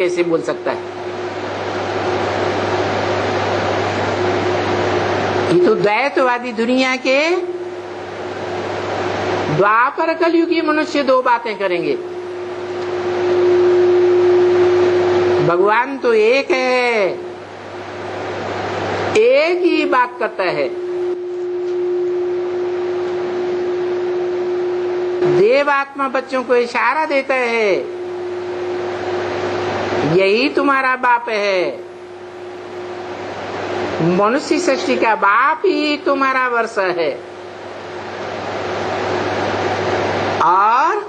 कैसे बोल सकता है? ये तो द्वैतवादी दुनिया के द्वापर कलयुगी मनुष्य दो बातें करेंगे। भगवान तो एक है, एक ही बात करता है। देवात्मा बच्चों को इशारा देता है, यही तुम्हारा बाप है। मनुष्य सृष्टि का बाप ही तुम्हारा वर्ष है और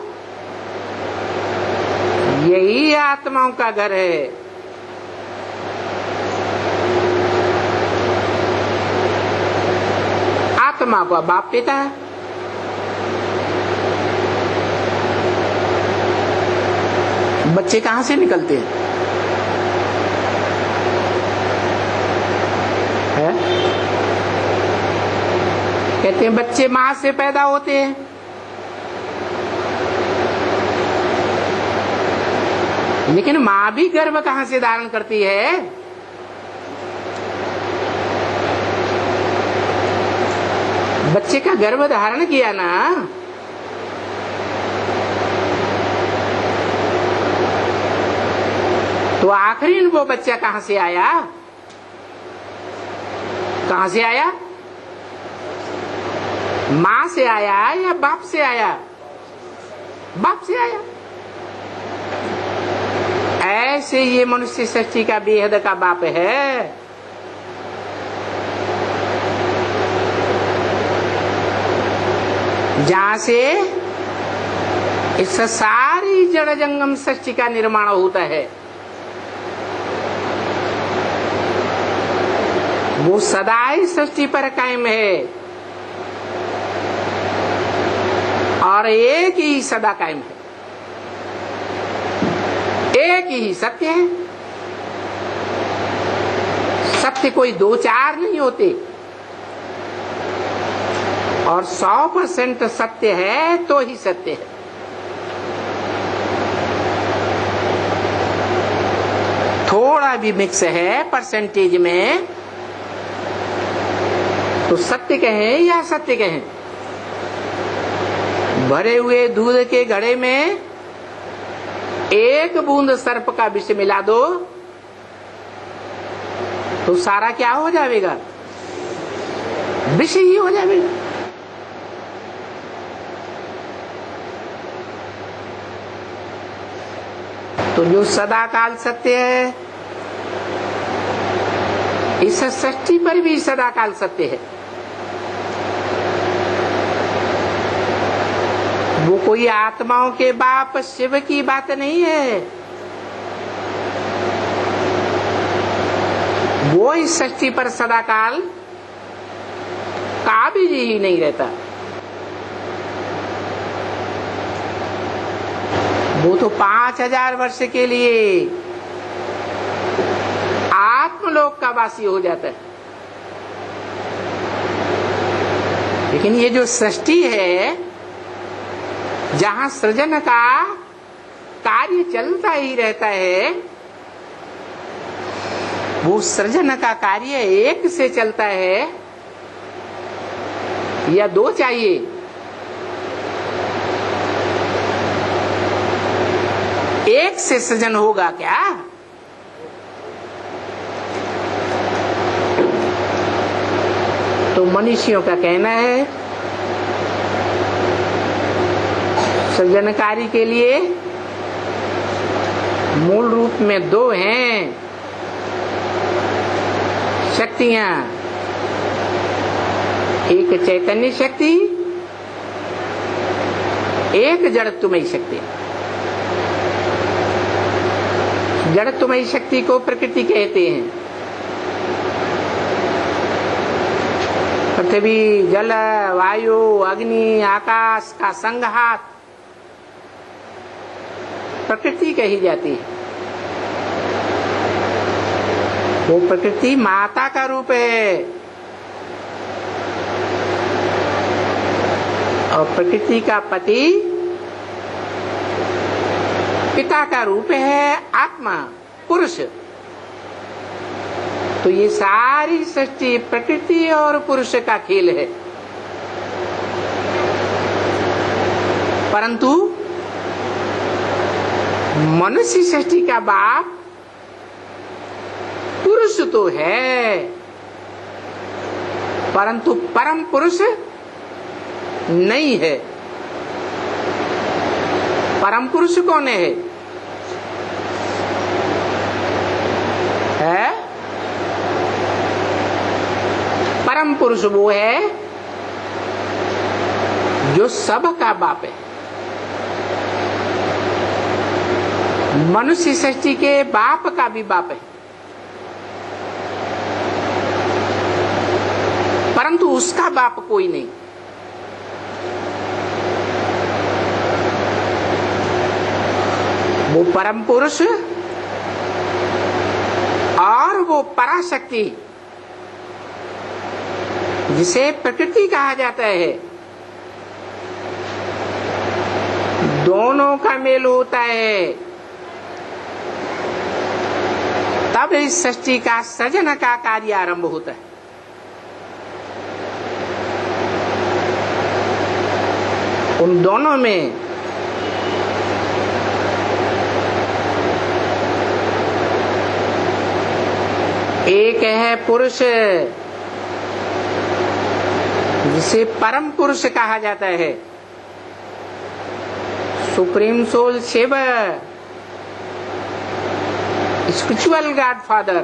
यही आत्माओं का घर है। आत्मा को बाप पिता है। बच्चे कहां से निकलते हैं? कहते हैं बच्चे मां से पैदा होते हैं। लेकिन मां भी गर्भ कहां से धारण करती है? बच्चे का गर्भ धारण किया ना, तो आखिरी वो बच्चा कहां से आया? कहां से आया? मां से आया या बाप से आया? बाप से आया। ऐसे ये मनुष्य सृष्टि का बेहद का बाप है। जहां से इस सारी जड़ जंगम सृष्टि का निर्माण होता है, वो सदा ही सृष्टि पर कायम है और एक ही सदा कायम है, एक ही सत्य है। सत्य कोई दो चार नहीं होते और 100% सत्य है तो ही सत्य है। थोड़ा भी मिक्स है परसेंटेज में तो सत्य कहें या सत्य कहें। भरे हुए दूध के घड़े में एक बूंद सर्प का विष मिला दो तो सारा क्या हो जाएगा? विष ही हो जाएगा। तो जो सदाकाल सत्य है, इस सृष्टि पर भी सदाकाल सत्य है। वो कोई आत्माओं के बाप शिव की बात नहीं है। वो इस सृष्टि पर सदाकाल काबिज ही नहीं रहता। वो तो 5000 वर्ष के लिए आत्मलोक का वासी हो जाता है। लेकिन ये जो सृष्टि है, जहां सृजन का कार्य चलता ही रहता है, वो सृजन का कार्य एक से चलता है या दो चाहिए? एक से सृजन होगा क्या? तो मनुष्यों का कहना है सृजनकारी के लिए मूल रूप में दो हैं शक्तियां, एक चैतन्य शक्ति, एक जड़त्वमयी शक्ति। जड़त्वमयी शक्ति को प्रकृति कहते हैं। पृथ्वी, जल, वायु, अग्नि, आकाश का संघात प्रकृति कही जाती है। वो प्रकृति माता का रूप है और प्रकृति का पति पिता का रूप है आत्मा। पुरुष। तो ये सारी सृष्टि प्रकृति और पुरुष का खेल है। परंतु मनुष्य सृष्टि का बाप पुरुष तो है, परंतु परम पुरुष नहीं है। परम पुरुष कौन है? परम पुरुष वो है जो सब का बाप है। मनुष्य सृष्टि के बाप का भी बाप है, परंतु उसका बाप कोई नहीं। वो परम पुरुष और वो पराशक्ति जिसे प्रकृति कहा जाता है, दोनों का मेल होता है, तब इस सृष्टि का सृजन का कार्य आरंभ होता है। उन दोनों में एक है पुरुष जिसे परम पुरुष कहा जाता है, supreme soul Shiv, spiritual god father.